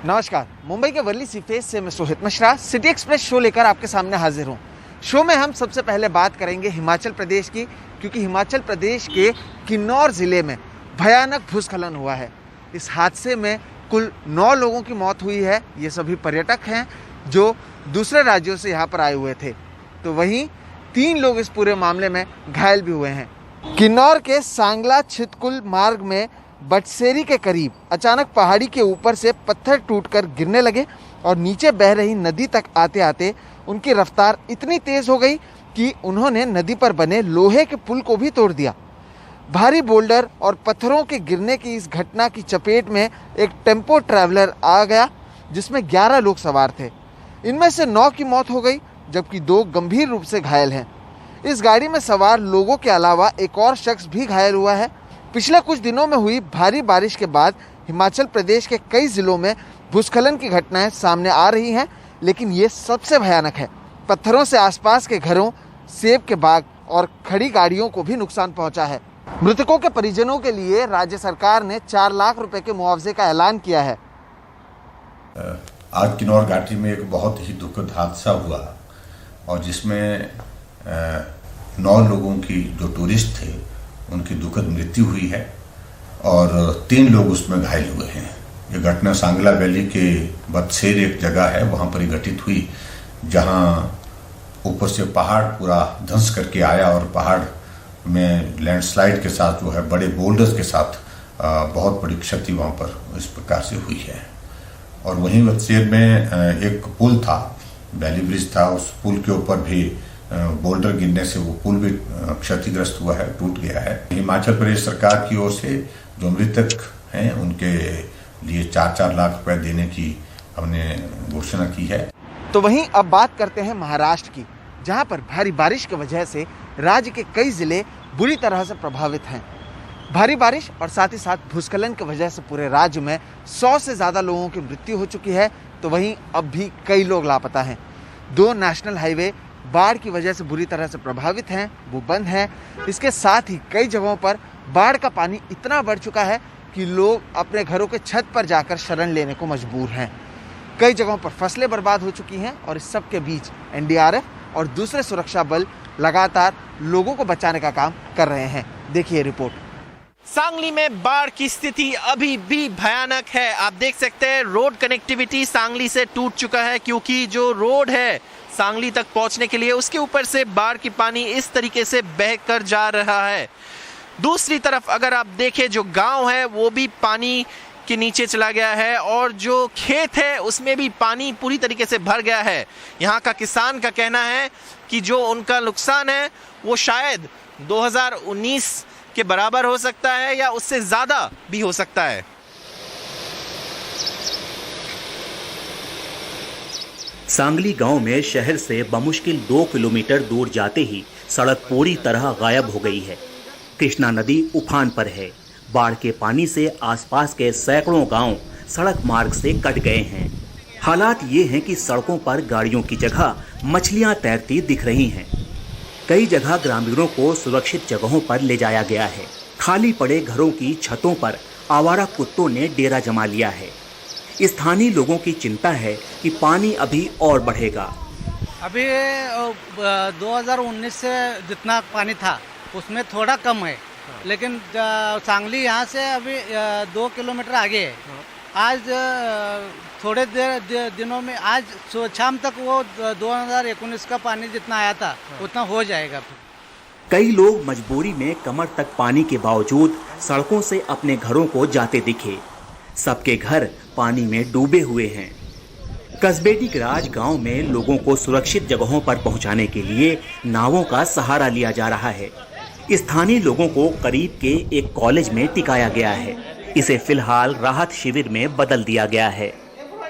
नमस्कार, मुंबई के वर्ली सीफेस से मैं Sohit Mishra city express show लेकर आपके सामने हाजिर हूँ। शो में हम सबसे पहले बात करेंगे हिमाचल प्रदेश की, क्योंकि हिमाचल प्रदेश के किन्नौर ज़िले में भयानक भूस्खलन हुआ है। इस हादसे में कुल 9 लोगों की मौत हुई है। ये सभी पर्यटक हैं जो दूसरे राज्यों से यहाँ पर आए हुए थे। तो वहीं 3 लोग इस पूरे मामले में घायल भी हुए हैं। किन्नौर के सांगला छितकुल मार्ग में बटसेरी के करीब अचानक पहाड़ी के ऊपर से पत्थर टूटकर गिरने लगे और नीचे बह रही नदी तक आते आते उनकी रफ्तार इतनी तेज हो गई कि उन्होंने नदी पर बने लोहे के पुल को भी तोड़ दिया। भारी बोल्डर और पत्थरों के गिरने की इस घटना की चपेट में एक टेम्पो ट्रैवलर आ गया जिसमें 11 लोग सवार थे। इनमें से 9 की मौत हो गई जबकि 2 गंभीर रूप से घायल हैं। इस गाड़ी में सवार लोगों के अलावा एक और शख्स भी घायल हुआ है। पिछले कुछ दिनों में हुई भारी बारिश के बाद हिमाचल प्रदेश के कई जिलों में भूस्खलन की घटनाएं सामने आ रही हैं, लेकिन ये सबसे भयानक है। पत्थरों से आसपास के घरों, सेब के बाग और खड़ी गाड़ियों को भी नुकसान पहुंचा है। मृतकों के परिजनों के लिए राज्य सरकार ने 4 लाख रुपए के मुआवजे का ऐलान किया है। आज किन्नौर घाटी में एक बहुत ही दुखद हादसा हुआ और जिसमें 9 लोगों की जो टूरिस्ट थे उनकी दुखद मृत्यु हुई है और 3 लोग उसमें घायल हुए हैं। ये घटना सांगला वैली के बटसेर एक जगह है, वहाँ पर घटित हुई, जहाँ ऊपर से पहाड़ पूरा ध्वंस करके आया और पहाड़ में लैंडस्लाइड के साथ जो है बड़े बोल्डर्स के साथ बहुत बड़ी क्षति वहाँ पर इस प्रकार से हुई है। और वहीं बटसेर में एक पुल था, वैली ब्रिज था, उस पुल के ऊपर भी बोल्डर गिरने से वो पुल भी क्षतिग्रस्त हुआ है, टूट गया है। हिमाचल प्रदेश सरकार की ओर से जो मृतक हैं उनके लिए 4-4 लाख रुपए देने की हमने घोषणा की है। तो वहीं अब बात करते हैं महाराष्ट्र की, जहां पर भारी बारिश की वजह से राज्य के कई जिले बुरी तरह से प्रभावित हैं। भारी बारिश और साथ ही साथ भूस्खलन की वजह से पूरे राज्य में 100 से ज़्यादा लोगों की मृत्यु हो चुकी है। तो वहीं अब भी कई लोग लापता हैं। 2 नेशनल हाईवे बाढ़ की वजह से बुरी तरह से प्रभावित हैं, वो बंद हैं। इसके साथ ही कई जगहों पर बाढ़ का पानी इतना बढ़ चुका है कि लोग अपने घरों के छत पर जाकर शरण लेने को मजबूर हैं। कई जगहों पर फसलें बर्बाद हो चुकी हैं और इस सब के बीच एनडीआरएफ और दूसरे सुरक्षा बल लगातार लोगों को बचाने का काम कर रहे हैं। देखिए रिपोर्ट। सांगली में बाढ़ की स्थिति अभी भी भयानक है। आप देख सकते हैं रोड कनेक्टिविटी सांगली से टूट चुका है, क्योंकि जो रोड है सांगली तक पहुंचने के लिए उसके ऊपर से बाढ़ की पानी इस तरीके से बह कर जा रहा है। दूसरी तरफ अगर आप देखें जो गांव है वो भी पानी के नीचे चला गया है और जो खेत है उसमें भी पानी पूरी तरीके से भर गया है। यहाँ का किसान का कहना है कि जो उनका नुकसान है वो शायद 2019 के बराबर हो सकता है या उससे ज़्यादा भी हो सकता है। सांगली गांव में शहर से बमुश्किल 2 किलोमीटर दूर जाते ही सड़क पूरी तरह गायब हो गई है। कृष्णा नदी उफान पर है। बाढ़ के पानी से आसपास के सैकड़ों गांव सड़क मार्ग से कट गए हैं। हालात ये हैं कि सड़कों पर गाड़ियों की जगह मछलियां तैरती दिख रही हैं। कई जगह ग्रामीणों को सुरक्षित जगहों पर ले जाया गया है। खाली पड़े घरों की छतों पर आवारा कुत्तों ने डेरा जमा लिया है। स्थानीय लोगों की चिंता है कि पानी अभी और बढ़ेगा। अभी 2019 से जितना पानी था उसमें थोड़ा कम है, लेकिन सांगली यहाँ से अभी 2 किलोमीटर आगे है। आज थोड़े दिनों में, आज शाम तक वो 2019 का पानी जितना आया था उतना हो जाएगा। कई लोग मजबूरी में कमर तक पानी के बावजूद सड़कों से अपने घरों को जाते दिखे। सबके घर पानी में डूबे हुए हैं। कस्बेटी गराज गांव में लोगों को सुरक्षित जगहों पर पहुंचाने के लिए नावों का सहारा लिया जा रहा है। स्थानीय लोगों को करीब के एक कॉलेज में टिकाया गया है। इसे फिलहाल राहत शिविर में बदल दिया गया है।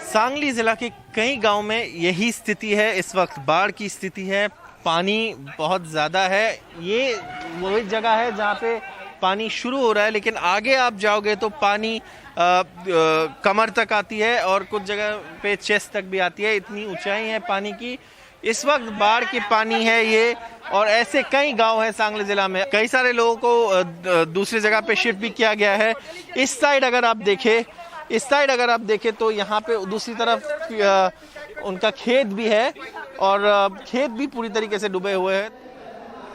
सांगली जिला के कई गांव में यही स्थिति है। इस वक्त बाढ़ की स्थिति है, पानी बहुत ज़्यादा है। ये वही जगह है जहाँ पे पानी शुरू हो रहा है, लेकिन आगे आप जाओगे तो पानी कमर तक आती है और कुछ जगह पे चेस्ट तक भी आती है। इतनी ऊंचाई है पानी की। इस वक्त बाढ़ की पानी है ये, और ऐसे कई गांव हैं सांगली जिला में। कई सारे लोगों को दूसरी जगह पे शिफ्ट भी किया गया है। इस साइड अगर आप देखें, इस साइड अगर आप देखें तो यहाँ पे दूसरी तरफ उनका खेत भी है और खेत भी पूरी तरीके से डूबे हुए हैं।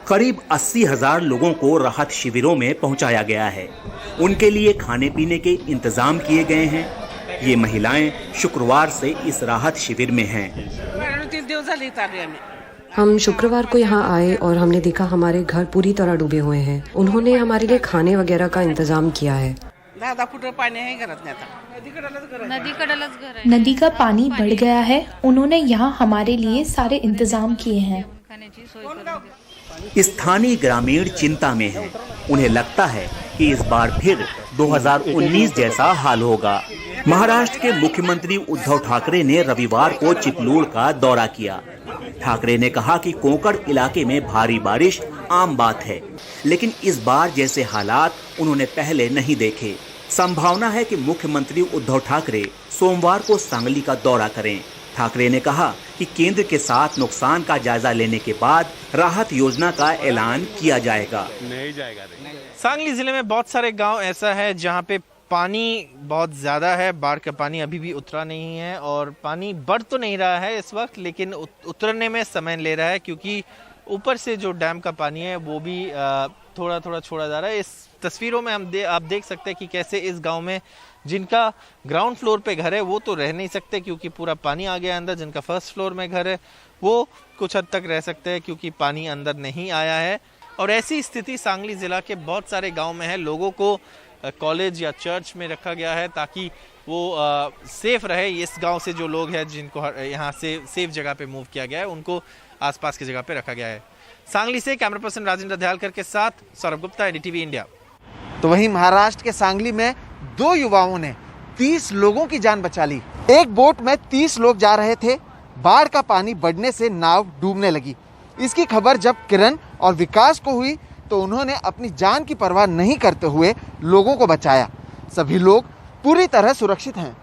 करीब 80,000 लोगों को राहत शिविरों में पहुंचाया गया है। उनके लिए खाने पीने के इंतजाम किए गए हैं। ये महिलाएं शुक्रवार से इस राहत शिविर में हैं। हम शुक्रवार को यहाँ आए और हमने देखा हमारे घर पूरी तरह डूबे हुए हैं। उन्होंने हमारे लिए खाने वगैरह का इंतजाम किया है। नदी का पानी बढ़ गया है। उन्होंने यहाँ हमारे लिए सारे इंतजाम किए हैं। स्थानीय ग्रामीण चिंता में हैं। उन्हें लगता है कि इस बार फिर 2019 जैसा हाल होगा। महाराष्ट्र के मुख्यमंत्री उद्धव ठाकरे ने रविवार को चिपलूण का दौरा किया। ठाकरे ने कहा कि कोंकण इलाके में भारी बारिश आम बात है, लेकिन इस बार जैसे हालात उन्होंने पहले नहीं देखे। संभावना है कि मुख्यमंत्री उद्धव ठाकरे सोमवार को सांगली का दौरा करें। ठाकरे ने कहा कि केंद्र के साथ नुकसान का जायजा लेने के बाद राहत योजना का ऐलान किया जाएगा। सांगली जिले में बहुत सारे गांव ऐसा है जहां पे पानी बहुत ज़्यादा है। बाढ़ का पानी अभी भी उतरा नहीं है और पानी बढ़ तो नहीं रहा है इस वक्त, लेकिन उतरने में समय ले रहा है क्योंकि ऊपर से जो डैम का पानी है वो भी थोड़ा थोड़ा छोड़ा जा रहा है। इस तस्वीरों में आप देख सकते हैं कि कैसे इस गांव में जिनका ग्राउंड फ्लोर पे घर है वो तो रह नहीं सकते क्योंकि पूरा पानी आ गया अंदर। जिनका फर्स्ट फ्लोर में घर है वो कुछ हद तक रह सकते हैं क्योंकि पानी अंदर नहीं आया है। और ऐसी स्थिति सांगली जिला के बहुत सारे गाँव में है। लोगों को कॉलेज या चर्च में रखा गया है ताकि वो सेफ रहे। इस गांव से जो लोग हैं जिनको यहाँ से सेफ जगह पे मूव किया गया है उनको आसपास की जगह पे रखा गया है। सांगली से कैमरा पर्सन राजेंद्र दयालकर के साथ सौरभ गुप्ता, एनडीटीवी इंडिया। तो वहीं महाराष्ट्र के सांगली में 2 युवाओं ने 30 लोगों की जान बचा ली। एक बोट में 30 लोग जा रहे थे। बाढ़ का पानी बढ़ने से नाव डूबने लगी। इसकी खबर जब किरण और विकास को हुई तो उन्होंने अपनी जान की परवाह नहीं करते हुए लोगों को बचाया। सभी लोग पूरी तरह सुरक्षित हैं।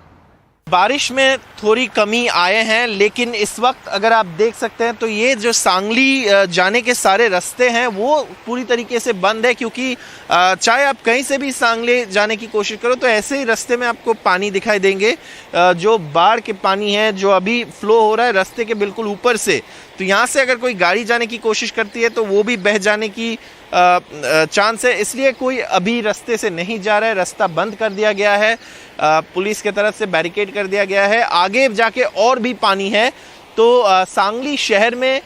बारिश में थोड़ी कमी आए हैं, लेकिन इस वक्त अगर आप देख सकते हैं तो ये जो सांगली जाने के सारे रास्ते हैं वो पूरी तरीके से बंद है क्योंकि चाहे आप कहीं से भी सांगली जाने की कोशिश करो तो ऐसे ही रास्ते में आपको पानी दिखाई देंगे। जो बाढ़ के पानी है जो अभी फ्लो हो रहा है रास्ते के बिल्कुल ऊपर से, तो यहाँ से अगर कोई गाड़ी जाने की कोशिश करती है तो वो भी बह जाने की चांस है। इसलिए कोई अभी रास्ते से नहीं जा रहा है। रास्ता बंद कर दिया गया है, पुलिस के तरफ से बैरिकेड कर दिया गया है। आगे जाके और भी पानी है तो सांगली शहर में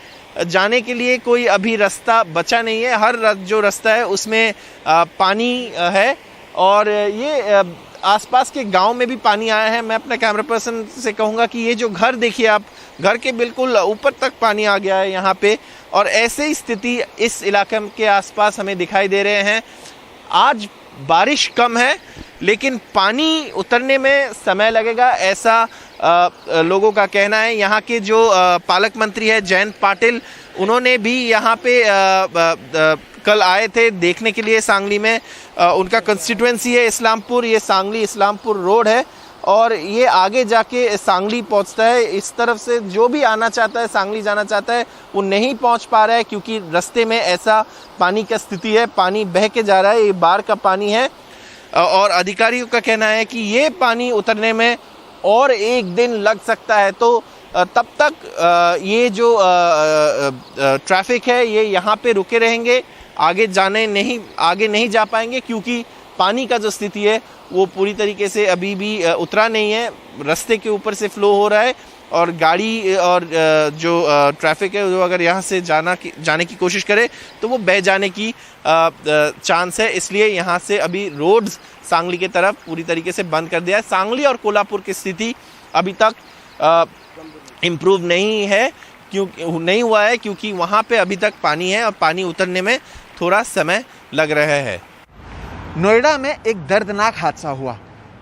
जाने के लिए कोई अभी रास्ता बचा नहीं है। हर जो रास्ता है उसमें पानी है और ये आसपास के गांव में भी पानी आया है। मैं अपने कैमरा पर्सन से कहूँगा कि ये जो घर देखिए आप, घर के बिल्कुल ऊपर तक पानी आ गया है यहाँ पे और ऐसे ही स्थिति इस इलाके के आसपास हमें दिखाई दे रहे हैं। आज बारिश कम है लेकिन पानी उतरने में समय लगेगा, ऐसा लोगों का कहना है। यहाँ के जो पालक मंत्री है जयंत पाटिल, उन्होंने भी यहाँ पे कल आए थे देखने के लिए सांगली में। उनका कंस्टिट्यूएंसी है इस्लामपुर, ये सांगली इस्लामपुर रोड है और ये आगे जाके सांगली पहुंचता है। इस तरफ से जो भी आना चाहता है, सांगली जाना चाहता है, वो नहीं पहुंच पा रहा है क्योंकि रास्ते में ऐसा पानी का स्थिति है, पानी बह के जा रहा है। ये बाढ़ का पानी है और अधिकारियों का कहना है कि ये पानी उतरने में और 1 दिन लग सकता है। तो तब तक ये जो ट्रैफिक है ये यहाँ पे रुके रहेंगे, आगे नहीं जा पाएंगे क्योंकि पानी का जो स्थिति है वो पूरी तरीके से अभी भी उतरा नहीं है। रास्ते के ऊपर से फ्लो हो रहा है और गाड़ी और जो ट्रैफिक है जो अगर यहाँ से जाने की कोशिश करे तो वो बह जाने की चांस है। इसलिए यहाँ से अभी रोड्स सांगली की तरफ पूरी तरीके से बंद कर दिया है। सांगली और कोल्हापुर की स्थिति अभी तक इम्प्रूव नहीं हुआ है क्योंकि वहाँ पे अभी तक पानी है और पानी उतरने में थोड़ा समय लग रहा है। नोएडा में एक दर्दनाक हादसा हुआ।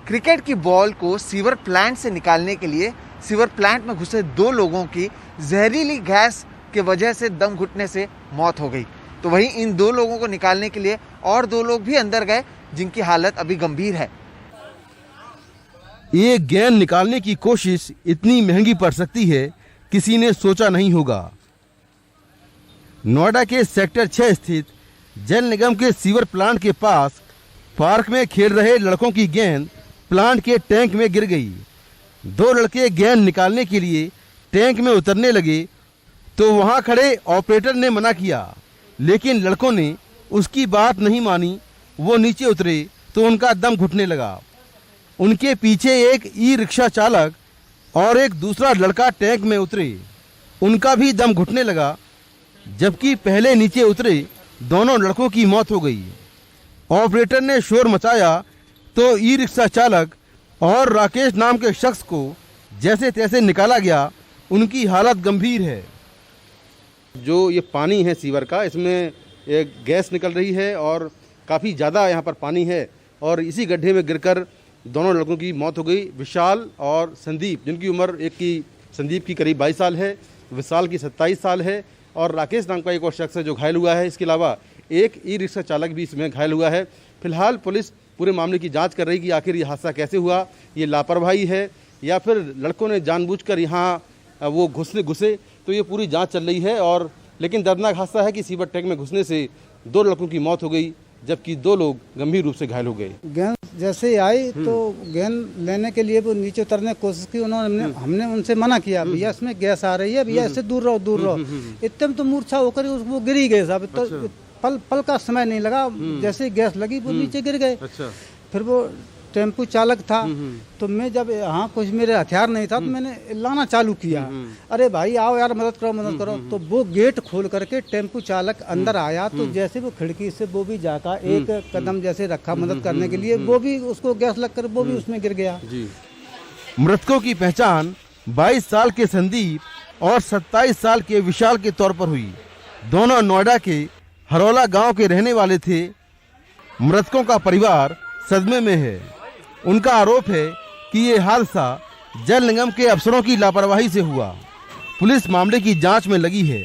क्रिकेट की बॉल को सीवर प्लांट से निकालने के लिए सीवर प्लांट में घुसे 2 लोगों की जहरीली गैस के वजह से दम घुटने से मौत हो गई। तो वहीं इन 2 लोगों को निकालने के लिए और 2 लोग भी अंदर गए जिनकी हालत अभी गंभीर है। ये गेंद निकालने की कोशिश इतनी महंगी पड़ सकती है किसी ने सोचा नहीं होगा। नोएडा के सेक्टर 6 स्थित जल निगम के सीवर प्लांट के पास पार्क में खेल रहे लड़कों की गेंद प्लांट के टैंक में गिर गई। 2 लड़के गेंद निकालने के लिए टैंक में उतरने लगे तो वहां खड़े ऑपरेटर ने मना किया, लेकिन लड़कों ने उसकी बात नहीं मानी। वो नीचे उतरे तो उनका दम घुटने लगा। उनके पीछे एक ई-रिक्शा चालक और एक दूसरा लड़का टैंक में उतरे, उनका भी दम घुटने लगा। जबकि पहले नीचे उतरे दोनों लड़कों की मौत हो गई। ऑपरेटर ने शोर मचाया तो ई-रिक्शा चालक और राकेश नाम के शख्स को जैसे तैसे निकाला गया। उनकी हालत गंभीर है। जो ये पानी है सीवर का, इसमें एक गैस निकल रही है और काफ़ी ज़्यादा यहाँ पर पानी है और इसी गड्ढे में गिरकर दोनों लड़कों की मौत हो गई। विशाल और संदीप, जिनकी उम्र एक की संदीप की करीब 22 साल है, विशाल की 27 साल है और राकेश नाम का एक और शख्स है जो घायल हुआ है। इसके अलावा एक ई-रिक्शा चालक भी इसमें घायल हुआ है। फिलहाल पुलिस पूरे मामले की जांच कर रही है कि आखिर ये हादसा कैसे हुआ, ये लापरवाही है या फिर लड़कों ने जानबूझकर यहाँ वो घुसे, तो ये पूरी जांच चल रही है। और लेकिन दर्दनाक हादसा है कि सीवर टैंक में घुसने से 2 लड़कों की मौत हो गई, जबकि 2 लोग गंभीर रूप से घायल हो गए। गेंद जैसे ही आई तो गेंद लेने के लिए वो नीचे उतरने की कोशिश की। हमने उनसे मना किया, भैया इसमें गैस आ रही है, भैया इससे दूर रहो। इतने में तो मूर्छा होकर वो गिर ही गए साहब। तो पल का समय नहीं लगा, जैसे ही गैस लगी वो नीचे गिर गए। फिर वो टेम्पू चालक था, तो मैं जब यहाँ कुछ मेरे हथियार नहीं था तो मैंने लाना चालू किया, अरे भाई आओ यार मदद करो। तो वो गेट खोल करके टेम्पू चालक अंदर आया, तो जैसे वो खिड़की से वो भी जाकर एक कदम जैसे रखा मदद करने के लिए, वो भी उसको गैस लगकर वो भी उसमें गिर गया। मृतकों की पहचान 22 साल के संदीप और 27 साल के विशाल के तौर पर हुई। दोनों नोएडा के हरौला गांव के रहने वाले थे। मृतकों का परिवार सदमे में है। उनका आरोप है कि ये हादसा जल निगम के अफसरों की लापरवाही से हुआ। पुलिस मामले की जांच में लगी है।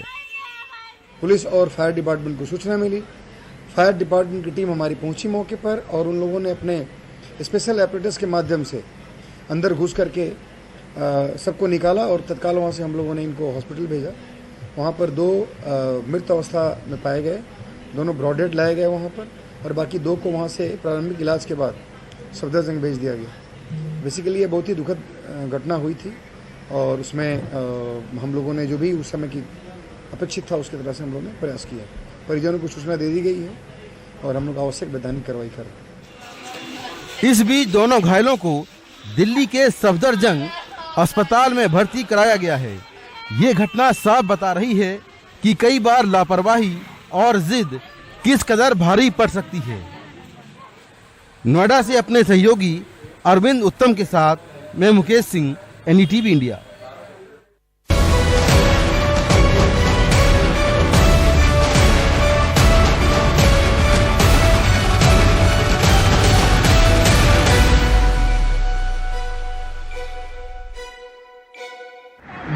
पुलिस और फायर डिपार्टमेंट को सूचना मिली। फायर डिपार्टमेंट की टीम हमारी पहुंची मौके पर और उन लोगों ने अपने स्पेशल ऑपरेटर्स के माध्यम से अंदर घुस करके सबको निकाला और तत्काल वहां से हम लोगों ने इनको हॉस्पिटल भेजा। वहां पर 2 मृत अवस्था में पाए गए, दोनों ब्रॉडेड लाए गए वहां पर, और बाकी 2 को वहां से प्रारंभिक इलाज के बाद सफदरजंग भेज दिया गया। बेसिकली ये बहुत ही दुखद घटना हुई थी और उसमें हम लोगों ने जो भी उस समय की अपेक्षित था उसकी तरह से हम लोगों ने प्रयास किया। परिजनों को सूचना दे दी गई है और हम लोग आवश्यक वैधानिक कार्रवाई कर रहे हैं। इस बीच दोनों घायलों को दिल्ली के सफदरजंग अस्पताल में भर्ती कराया गया है। ये घटना साफ बता रही है कि कई बार लापरवाही और जिद किस कदर भारी पड़ सकती है। नोएडा से अपने सहयोगी अरविंद उत्तम के साथ मैं मुकेश सिंह, एनडीटीवी इंडिया।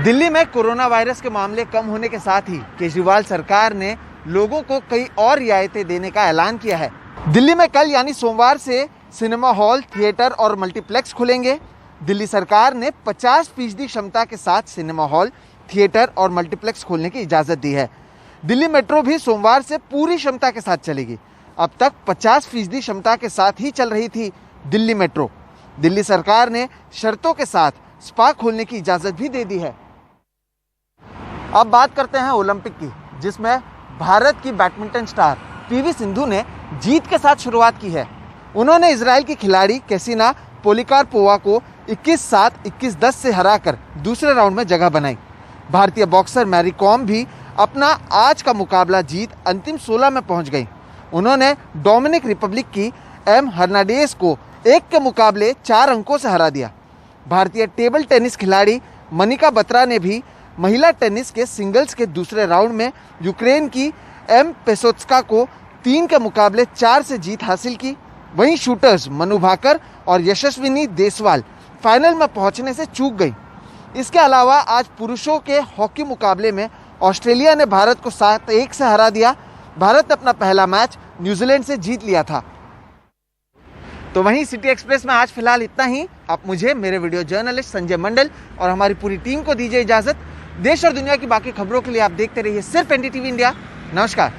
दिल्ली में कोरोना वायरस के मामले कम होने के साथ ही केजरीवाल सरकार ने लोगों को कई और रियायतें देने का ऐलान किया है। दिल्ली में कल यानी सोमवार से सिनेमा हॉल, थिएटर और मल्टीप्लेक्स खुलेंगे। दिल्ली सरकार ने 50% क्षमता के साथ सिनेमा हॉल, थिएटर और मल्टीप्लेक्स खोलने की इजाज़त दी है। दिल्ली मेट्रो भी सोमवार से पूरी क्षमता के साथ चलेगी। अब तक 50% क्षमता के साथ ही चल रही थी दिल्ली मेट्रो। दिल्ली सरकार ने शर्तों के साथ स्पा खोलने की इजाज़त भी दे दी है। अब बात करते हैं ओलंपिक की, जिसमें भारत की बैडमिंटन स्टार पीवी सिंधु ने जीत के साथ शुरुआत की है। उन्होंने इजराइल की खिलाड़ी कैसिना पोलिकार्पोवा को 21-7, 21-10 से हराकर दूसरे राउंड में जगह बनाई। भारतीय बॉक्सर मैरी कॉम भी अपना आज का मुकाबला जीत अंतिम 16 में पहुंच गई। उन्होंने डोमिनिक रिपब्लिक की एम हर्नांडेज को 1 के मुकाबले 4 अंकों से हरा दिया। भारतीय टेबल टेनिस खिलाड़ी मनिका बत्रा ने भी महिला टेनिस के सिंगल्स के दूसरे राउंड में यूक्रेन की एम पेसोत्स्का को 3 के मुकाबले 4 से जीत हासिल की। वहीं शूटर्स मनु भाकर और यशस्विनी देसवाल फाइनल में पहुंचने से चूक गई। इसके अलावा आज पुरुषों के हॉकी मुकाबले में ऑस्ट्रेलिया ने भारत को 7-1 से हरा दिया। भारत ने अपना पहला मैच न्यूजीलैंड से जीत लिया था। तो वहीं सिटी एक्सप्रेस में आज फिलहाल इतना ही। आप मुझे, मेरे वीडियो जर्नलिस्ट संजय मंडल और हमारी पूरी टीम को दीजिए इजाजत। देश और दुनिया की बाकी खबरों के लिए आप देखते रहिए सिर्फ एनडीटीवी इंडिया। नमस्कार।